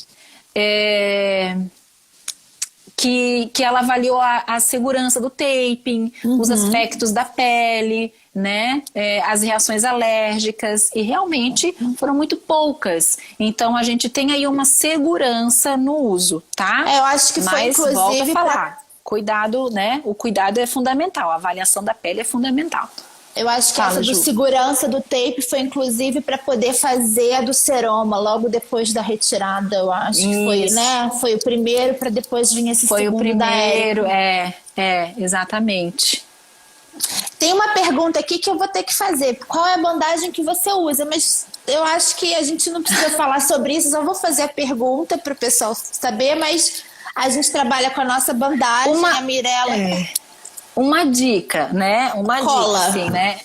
que ela avaliou a segurança do taping, os aspectos da pele, né, as reações alérgicas, e realmente foram muito poucas. Então a gente tem aí uma segurança no uso, tá? Eu acho que foi, mas inclusive, volto a falar. Cuidado, né? O cuidado é fundamental, a avaliação da pele é fundamental. Eu acho que essa do segurança do tape foi inclusive para poder fazer a do seroma logo depois da retirada, eu acho que foi, né? Foi o primeiro para depois vir esse foi segundo o primeiro, da exatamente. Tem uma pergunta aqui que eu vou ter que fazer. Qual é a bandagem que você usa? Mas eu acho que a gente não precisa falar sobre isso, só vou fazer a pergunta para o pessoal saber, mas a gente trabalha com a nossa bandagem, a Mirella. Uma dica, né? Cola. Dica, assim, né?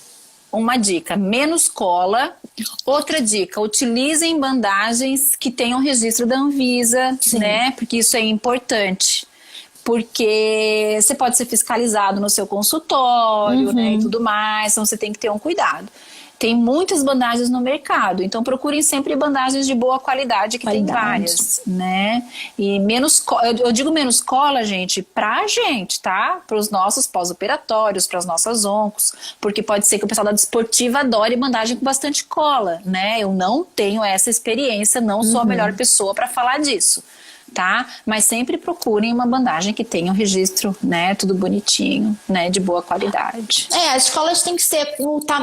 Uma dica, menos cola. Outra dica, utilizem bandagens que tenham registro da Anvisa, né? Porque isso é importante. Porque você pode ser fiscalizado no seu consultório, né? E tudo mais, então você tem que ter um cuidado. Tem muitas bandagens no mercado, então procurem sempre bandagens de boa qualidade, que tem várias, né? E menos, eu digo menos cola, gente, pra gente, tá? Para os nossos pós-operatórios, para as nossas oncos, porque pode ser que o pessoal da desportiva adore bandagem com bastante cola, né? Eu não tenho essa experiência, não sou a melhor pessoa para falar disso. Tá? Mas sempre procurem uma bandagem que tenha um registro, né? Tudo bonitinho, né? De boa qualidade. As colas têm que ser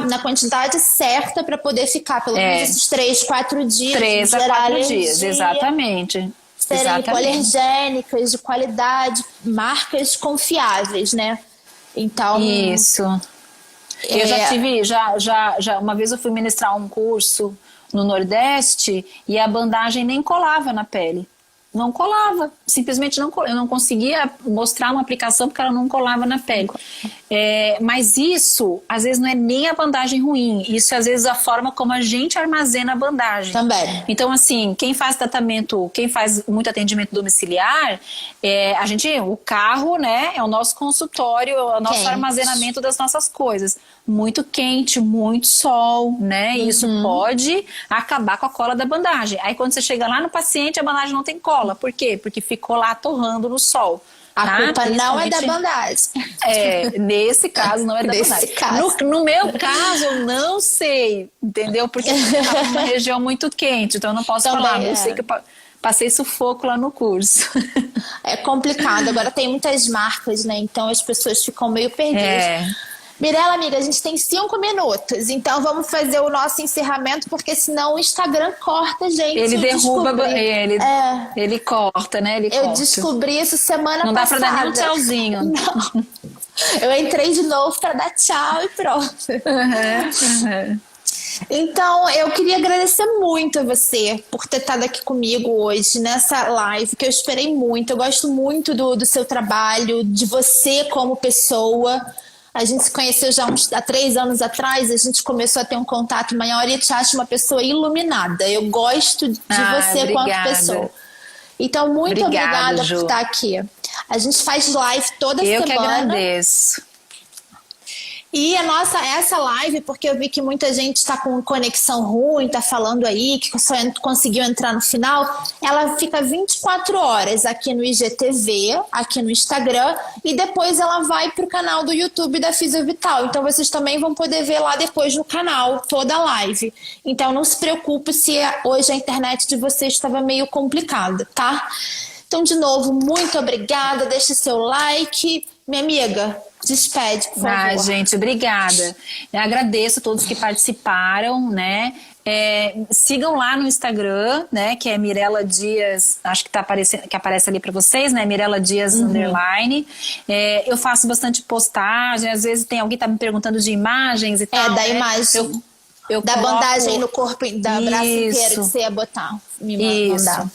na quantidade certa para poder ficar pelo menos esses 3-4 dias. 3 a 4 dias, exatamente. Serem hipoalergênicas, de qualidade, marcas confiáveis, né? Então. Isso. Eu já tive, uma vez eu fui ministrar um curso no Nordeste e a bandagem nem colava na pele. Não colava, simplesmente não colava. Eu não conseguia mostrar uma aplicação porque ela não colava na pele. Mas isso, às vezes, não é nem a bandagem ruim. Isso, às vezes, a forma como a gente armazena a bandagem. Também. Então, assim, quem faz tratamento, quem faz muito atendimento domiciliar, o carro, né, é o nosso consultório, é o nosso armazenamento das nossas coisas. Muito quente, muito sol, né? E isso pode acabar com a cola da bandagem. Aí, quando você chega lá no paciente, a bandagem não tem cola. Por quê? Porque ficou lá torrando no sol. A culpa não é da bandagem. Nesse caso não é da bandagem. No meu caso, eu não sei, entendeu? Porque estava numa região muito quente, então eu não posso falar. Eu sei que eu passei sufoco lá no curso. É complicado. Agora tem muitas marcas, né? Então as pessoas ficam meio perdidas. Mirella, amiga, a gente tem 5 minutos, então vamos fazer o nosso encerramento, porque senão o Instagram corta, gente. Ele derruba, ele corta, né? Eu descobri isso semana passada. Não dá pra dar nem um tchauzinho. Não. Eu entrei de novo pra dar tchau e pronto. Então, eu queria agradecer muito a você por ter estado aqui comigo hoje nessa live, que eu esperei muito. Eu gosto muito do seu trabalho, de você como pessoa. A gente se conheceu já há 3 anos atrás, a gente começou a ter um contato maior e eu te acho uma pessoa iluminada. Eu gosto de você quanto pessoa. Então, muito obrigada por estar aqui. A gente faz live toda semana. Eu que agradeço. E essa live, porque eu vi que muita gente está com conexão ruim, está falando aí, que só conseguiu entrar no final, ela fica 24 horas aqui no IGTV, aqui no Instagram, e depois ela vai para o canal do YouTube da Fisiovital. Então vocês também vão poder ver lá depois no canal, toda a live. Então não se preocupe se hoje a internet de vocês estava meio complicada, tá? Então, de novo, muito obrigada, deixe seu like. Minha amiga, despede, por favor. Gente, obrigada. Eu agradeço a todos que participaram, né? Sigam lá no Instagram, né, que é Mirela Dias, acho que tá aparecendo, que aparece ali para vocês, né, Mirela Dias underline. Eu faço bastante postagem, às vezes tem alguém tá me perguntando de imagens e tal, Da né? imagem. Eu Da coloco... bandagem no corpo, da braço inteiro que você ia botar. Me mandar.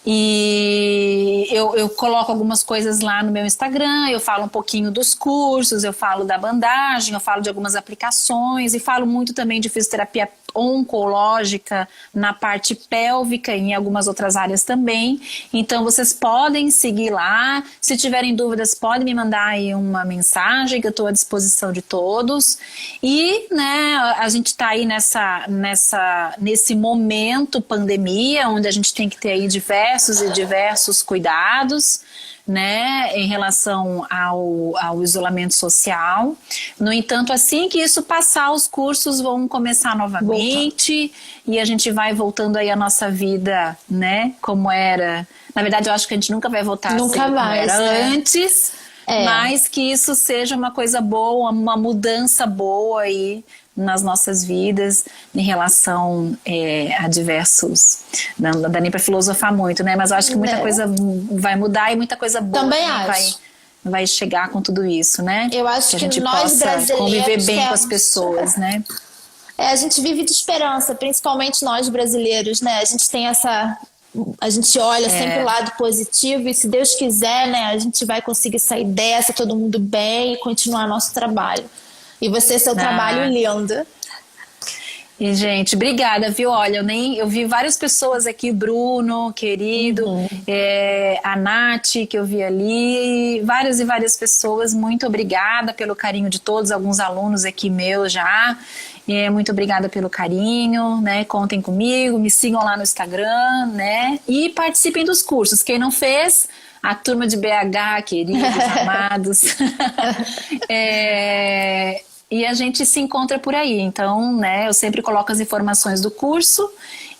E eu coloco algumas coisas lá no meu Instagram, eu falo um pouquinho dos cursos, eu falo da bandagem, eu falo de algumas aplicações e falo muito também de fisioterapia oncológica na parte pélvica e em algumas outras áreas também. Então vocês podem seguir lá, se tiverem dúvidas podem me mandar aí uma mensagem que eu estou à disposição de todos. E, né, a gente está aí nesse momento pandemia, onde a gente tem que ter aí diversos cuidados, né, em relação ao isolamento social. No entanto, assim que isso passar, os cursos vão começar novamente e a gente vai voltando aí a nossa vida, né, como era. Na verdade, eu acho que a gente nunca vai voltar Nunca como mais, era né? antes, mas que isso seja uma coisa boa, uma mudança boa aí nas nossas vidas em relação a diversos... Não dá nem para filosofar muito, né? Mas eu acho que muita coisa vai mudar e muita coisa boa também acho. Vai chegar com tudo isso, né? Eu acho que a gente nós possa brasileiros conviver bem com as temos... pessoas, né? A gente vive de esperança, principalmente nós brasileiros, né? A gente tem essa... A gente olha sempre o lado positivo e se Deus quiser, né? A gente vai conseguir sair dessa, todo mundo bem e continuar nosso trabalho. E você, seu trabalho lindo. E, gente, obrigada, viu? Olha, eu vi várias pessoas aqui, Bruno, querido, a Nath, que eu vi ali, várias e várias pessoas. Muito obrigada pelo carinho de todos, alguns alunos aqui meus já. Muito obrigada pelo carinho, né? Contem comigo, me sigam lá no Instagram, né? E participem dos cursos. Quem não fez, a turma de BH, queridos, amados. E a gente se encontra por aí. Então, né, eu sempre coloco as informações do curso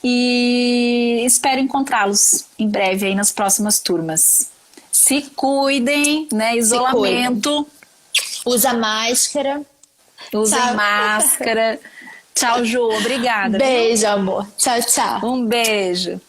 e espero encontrá-los em breve aí nas próximas turmas. Se cuidem, né? Isolamento. Usa máscara. Usem máscara. Tchau, Ju. Obrigada. Beijo, amor. Tchau, tchau. Um beijo.